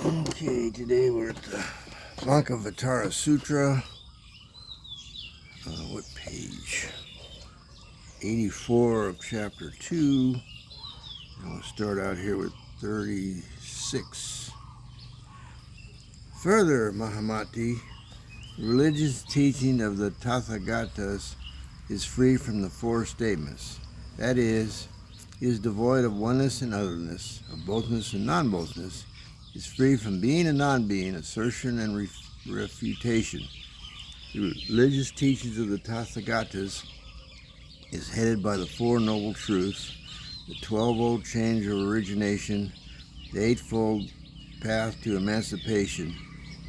Okay, today we're at the Lankavatara Sutra. What page? 84 of chapter 2. And we'll start out here with 36. Further, Mahamati, religious teaching of the Tathagatas is free from the four statements. That is devoid of oneness and otherness, of bothness and non-bothness, is free from being and non-being, assertion and refutation. The religious teachings of the Tathagatas is headed by the Four Noble Truths, the 12-fold change of origination, the Eightfold Path to Emancipation.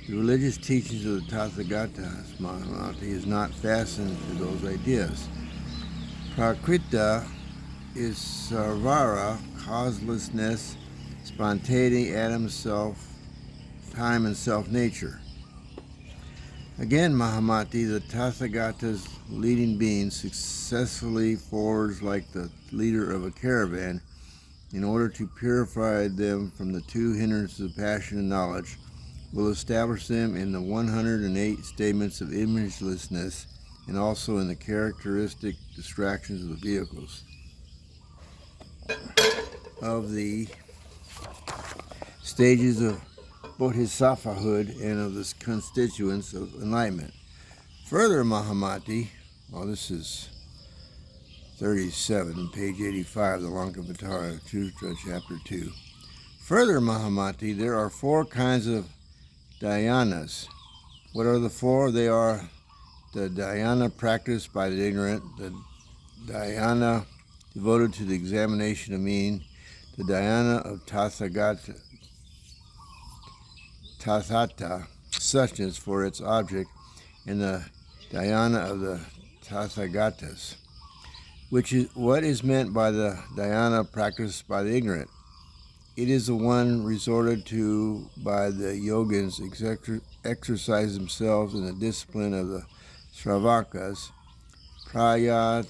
The religious teachings of the Tathagatas, Mahamati, is not fastened to those ideas. Prakriti is sarvara, causelessness, spontaneity, atom, self, time, and self-nature. Again, Mahamati, the Tathagata's leading being successfully forwards like the leader of a caravan in order to purify them from the two hindrances of passion and knowledge, will establish them in the 108 statements of imagelessness and also in the characteristic distractions of the vehicles of the stages of bodhisattvahood and of the constituents of enlightenment. Further, Mahamati, this is 37, page 85 of the Lankavatara Sutra, chapter 2. Further, Mahamati, there are four kinds of dhyanas. What are the four? They are the dhyana practiced by the ignorant, the dhyana devoted to the examination of meaning, the dhyana of Tathata, suchness for its object, and the dhyana of the Tathagatas. Which is what is meant by the dhyana practiced by the ignorant. It is the one resorted to by the yogins exercise themselves in the discipline of the Sravakas, Prayaka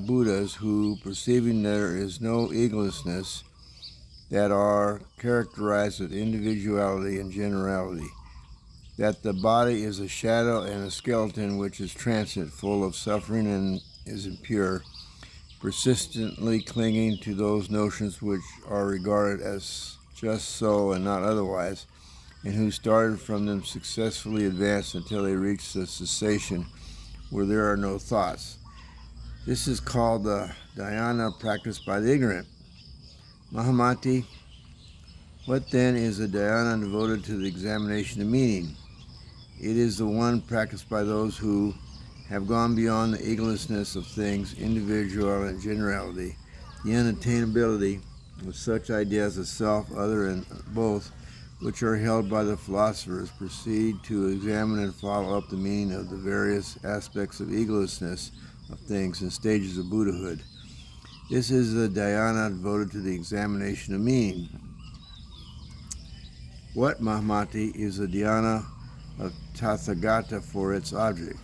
Buddhas, who, perceiving there is no egolessness, that are characterized with individuality and generality, that the body is a shadow and a skeleton which is transient, full of suffering and is impure, persistently clinging to those notions which are regarded as just so and not otherwise, and who started from them successfully advanced until they reach the cessation where there are no thoughts. This is called the dhyana practiced by the ignorant. Mahamati, what then is a dhyana devoted to the examination of meaning? It is the one practiced by those who have gone beyond the egolessness of things, individuality and generality, the unattainability of such ideas as self, other, and both, which are held by the philosophers, proceed to examine and follow up the meaning of the various aspects of egolessness of things and stages of Buddhahood. This is the dhyana devoted to the examination of meaning. What, Mahamati, is the dhyana of Tathagata for its object?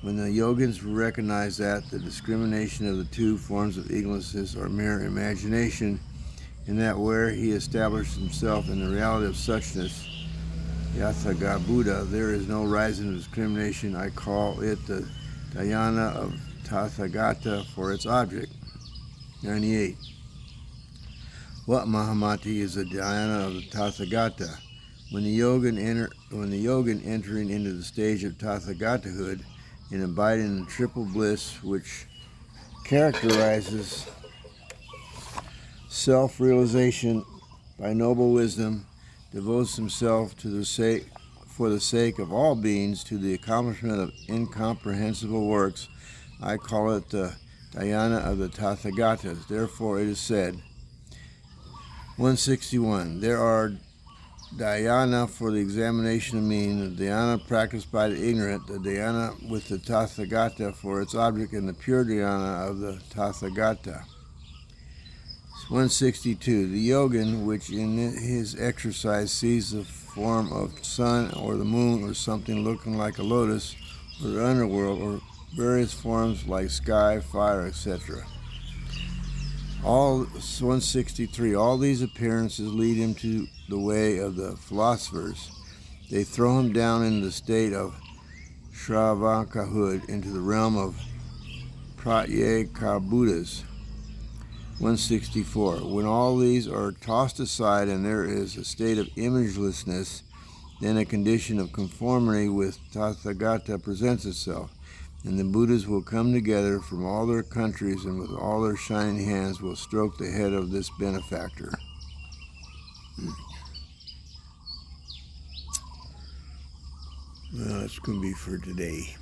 When the yogins recognize that the discrimination of the two forms of egolessness are mere imagination, and that where he established himself in the reality of suchness, Yathaga Buddha, there is no rising of discrimination, I call it the dhyana of Tathagata for its object. 98. What, Mahamati, is the dhyana of the Tathagata? When the yogin entering into the stage of Tathagatahood and abiding in the triple bliss which characterizes self-realization by noble wisdom, devotes himself for the sake of all beings to the accomplishment of incomprehensible works, I call it the dhyana of the Tathagatas. Therefore it is said, 161, there are dhyana for the examination of meaning, the dhyana practiced by the ignorant, the dhyana with the Tathagata for its object, and the pure dhyana of the Tathagata. 162. The yogin, which in his exercise sees the form of sun or the moon or something looking like a lotus or the underworld or various forms like sky, fire, etc. All 163. All these appearances lead him to the way of the philosophers. They throw him down in the state of Shravakahood into the realm of Pratyekabuddhas. 164. When all these are tossed aside and there is a state of imagelessness, then a condition of conformity with Tathagata presents itself, and the Buddhas will come together from all their countries and with all their shining hands will stroke the head of this benefactor. Well, that's going to be for today.